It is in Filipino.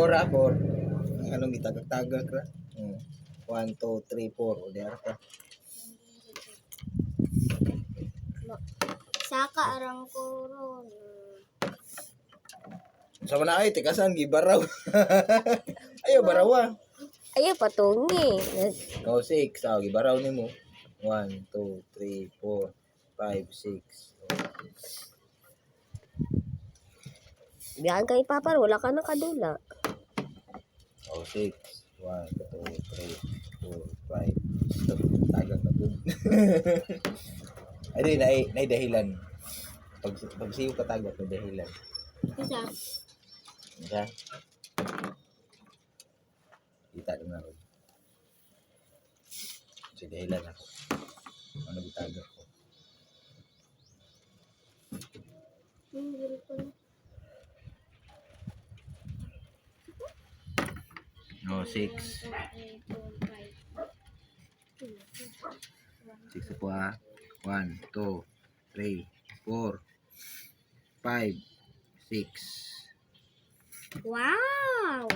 4. Anong gitagag-tagag ra? 1, 2, 3, 4. O di ara ka. Saka arang ko ron. Sa mana ay tikasan gibaraw. Ayo barawa. Ayaw patungi. No 6. Gibaraw nimo. 1, 2, 3, 4, 5, 6. Biyaan kay Papa, wala ka nakadula. 6. 1, 2, 3, 4, 5. Tagag na po. Ay, nay dahilan. Pag siyo ka tagag, may dahilan. Isa. Isa? Kita naman ako. Kasi dahilan ako. Ano bitagak ko? No, 6. 6 po 1, 2, 3, 4, 5, 6. Wow!